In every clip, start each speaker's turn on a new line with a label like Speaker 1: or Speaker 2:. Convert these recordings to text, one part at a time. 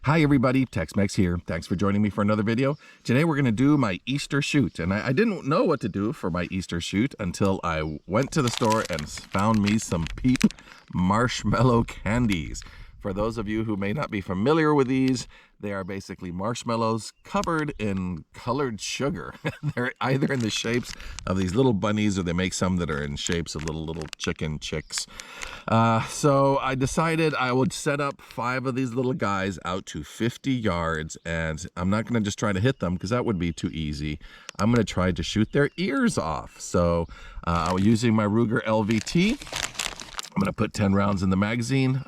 Speaker 1: Hi everybody, Tex-Mex here. Thanks for joining me for another video. Today we're going to do my Easter shoot, and I didn't know what to do for my Easter shoot until I went to the store and found me some Peep marshmallow candies. For those of you who may not be familiar with these, they are basically marshmallows covered in colored sugar. They're either in the shapes of these little bunnies, or they make some that are in shapes of little chicken chicks. So I decided I would set up 5 of these little guys out to 50 yards, and I'm not going to just try to hit them because that would be too easy. I'm going to try to shoot their ears off. So I was using my Ruger LVT. I'm going to put 10 rounds in the magazine.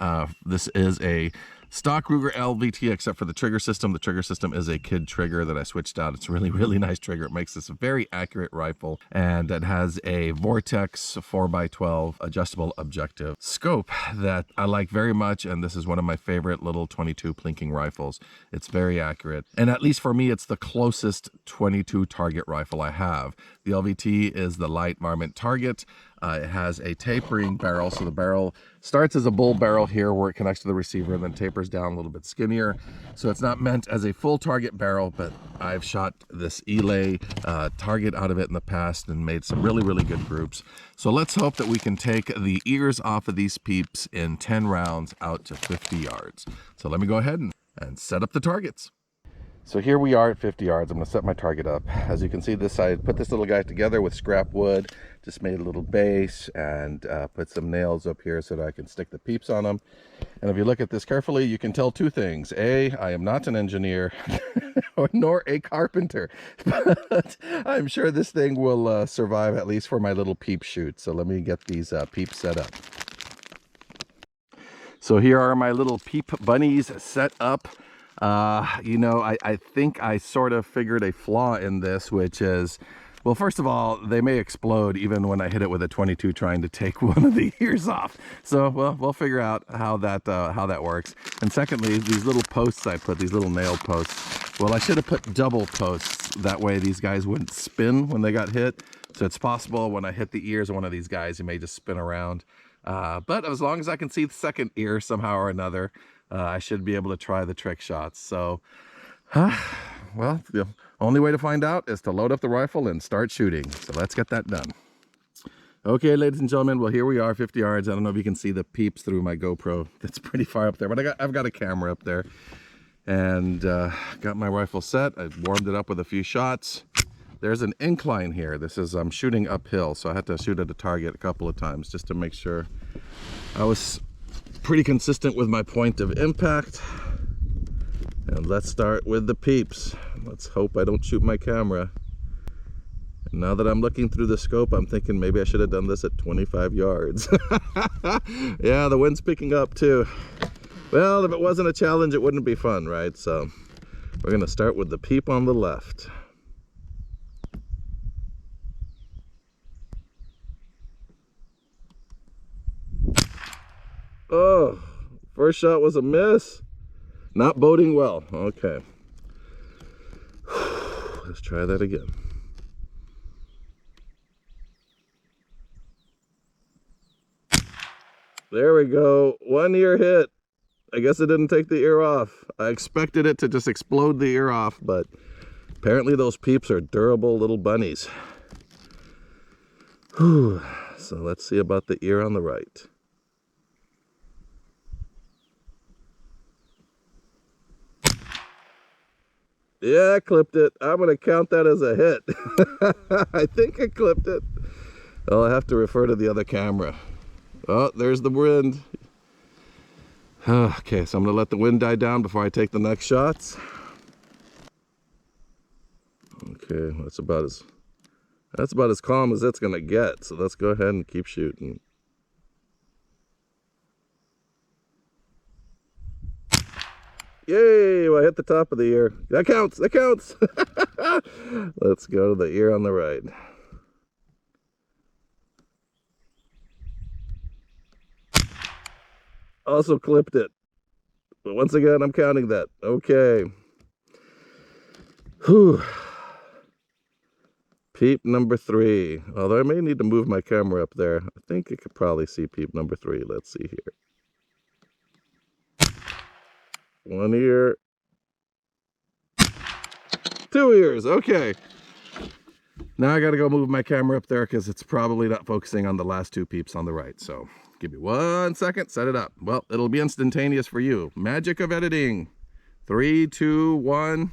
Speaker 1: This is a stock Ruger LVT except for the trigger system. The trigger system is a kid trigger that I switched out. It's a really nice trigger. It makes this a very accurate rifle, and it has a Vortex 4x12 adjustable objective scope that I like very much, and this is one of my favorite little 22 plinking rifles. It's very accurate, and at least for me, it's the closest 22 target rifle I have. The LVT is the light varmint target. It has a tapering barrel, so the barrel starts as a bull barrel here where it connects to the receiver and then tapers down a little bit skinnier. So it's not meant as a full target barrel, but I've shot this Eley Target out of it in the past and made some really good groups. So let's hope that we can take the ears off of these Peeps in 10 rounds out to 50 yards. So let me go ahead and set up the targets. So here we are at 50 yards. I'm going to set my target up. As you can see, this I put this little guy together with scrap wood, just made a little base and put some nails up here so that I can stick the Peeps on them. And if you look at this carefully, you can tell 2 things. A, I am not an engineer nor a carpenter, but I'm sure this thing will survive at least for my little Peep shoot. So let me get these Peeps set up. So here are my little Peep bunnies set up. You know, I think I sort of figured a flaw in this, which is, well, first of all, they may explode even when I hit it with a 22 trying to take one of the ears off. So, well, we'll figure out how that works. And secondly, these little posts I put, these little nail posts, well, I should have put double posts. That way these guys wouldn't spin when they got hit. So it's possible when I hit the ears of one of these guys, he may just spin around. But as long as I can see the second ear somehow or another, I should be able to try the trick shots. So, well, the only way to find out is to load up the rifle and start shooting. So let's get that done. Okay, ladies and gentlemen, well, here we are, 50 yards. I don't know if you can see the Peeps through my GoPro. That's pretty far up there, but I've got a camera up there. And got my rifle set. I warmed it up with a few shots. There's an incline here. This is, I'm shooting uphill, so I had to shoot at a target a couple of times just to make sure I was pretty consistent with my point of impact. And let's start with the Peeps. Let's hope I don't shoot my camera. And now that I'm looking through the scope, I'm thinking maybe I should have done this at 25 yards. Yeah, the wind's picking up too. Well, if it wasn't a challenge, it wouldn't be fun, right? So we're gonna start with the Peep on the left. Oh, first shot was a miss. Not boding well. Okay. Let's try that again. There we go. 1 ear hit. I guess it didn't take the ear off. I expected it to just explode the ear off, but apparently those Peeps are durable little bunnies. Whew. So let's see about the ear on the right. Yeah, I clipped it. I'm going to count that as a hit. I think I clipped it. Well, I have to refer to the other camera. Oh, there's the wind. Okay, so I'm going to let the wind die down before I take the next shots. Okay, that's about as calm as it's going to get. So let's go ahead and keep shooting. Yay, well, I hit the top of the ear. That counts, that counts. Let's go to the ear on the right. Also clipped it. But once again, I'm counting that. Okay. Whew. Peep number 3. Although I may need to move my camera up there. I think you could probably see Peep number 3. Let's see here. One ear 2 ears. Okay. Now I got to go move my camera up there because it's probably not focusing on the last 2 peeps on the right. So give me 1 second, set it up. Well, it'll be instantaneous for you. Magic of editing. 3, 2, 1.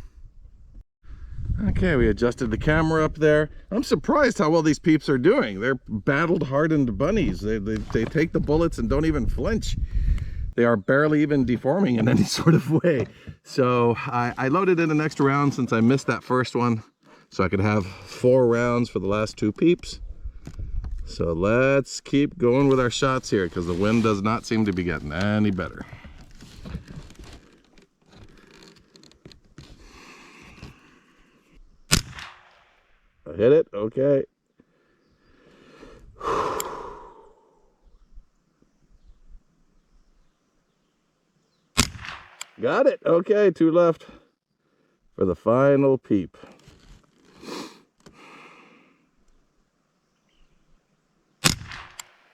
Speaker 1: Okay, we adjusted the camera up there. I'm surprised how well these peeps are doing. They're battled hardened bunnies. They take the bullets and don't even flinch. They are barely even deforming in any sort of way. So I loaded in an extra round since I missed that first one, so I could have 4 rounds for the last 2 peeps. So let's keep going with our shots here because the wind does not seem to be getting any better. I hit it, okay. Got it, okay, 2 left for the final peep.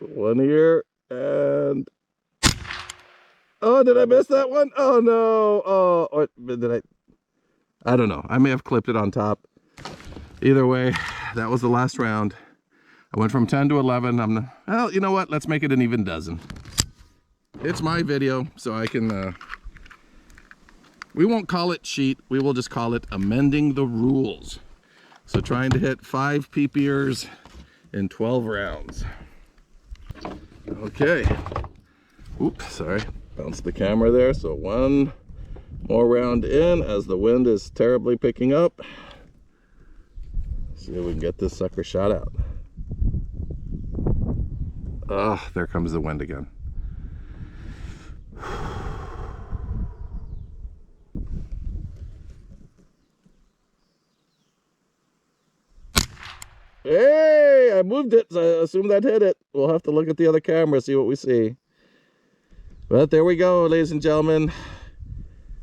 Speaker 1: One here, and oh, did I miss that one? Oh no, oh, what did I don't know, I may have clipped it on top. Either way, that was the last round. I went from 10 to 11. Well, you know what? Let's make it an even dozen. It's my video, so I can, we won't call it cheat. We will just call it amending the rules. So trying to hit 5 peep ears in 12 rounds. Okay. Oops, sorry. Bounced the camera there. So 1 more round in as the wind is terribly picking up. See if we can get this sucker shot out. Ah, there comes the wind again. Hey, I moved it, so I assume that hit it. We'll have to look at the other camera, see what we see. But there we go, ladies and gentlemen.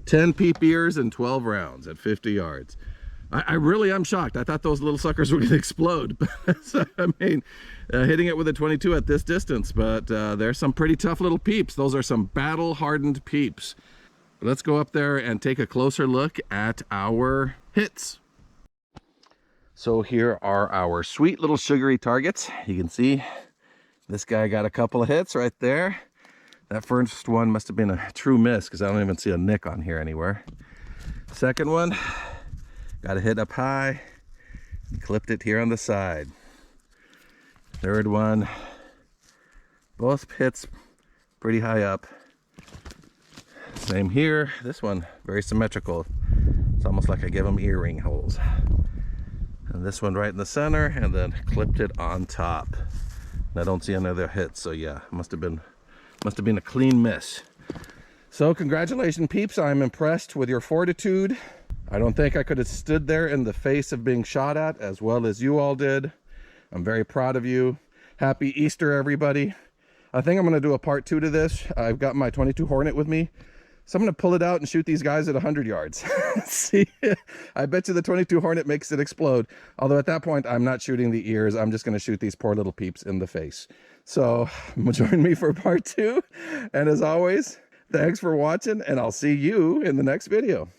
Speaker 1: 10 peep ears and 12 rounds at 50 yards. I really am shocked. I thought those little suckers were going to explode. So, I mean, hitting it with a 22 at this distance, but there's some pretty tough little peeps. Those are some battle-hardened peeps. Let's go up there and take a closer look at our hits. So here are our sweet little sugary targets. You can see this guy got a couple of hits right there. That first one must have been a true miss because I don't even see a nick on here anywhere. Second one, got a hit up high, clipped it here on the side. Third one, both hits pretty high up. Same here. This one, very symmetrical. It's almost like I give them earring holes. And this one right in the center, and then clipped it on top. And I don't see another hit, so yeah, must have been a clean miss. So congratulations, peeps. I'm impressed with your fortitude. I don't think I could have stood there in the face of being shot at as well as you all did. I'm very proud of you. Happy Easter, everybody. I think I'm going to do a part 2 to this. I've got my 22 Hornet with me, so I'm going to pull it out and shoot these guys at 100 yards. See, I bet you the 22 Hornet makes it explode. Although at that point, I'm not shooting the ears. I'm just going to shoot these poor little peeps in the face. So join me for part 2. And as always, thanks for watching, and I'll see you in the next video.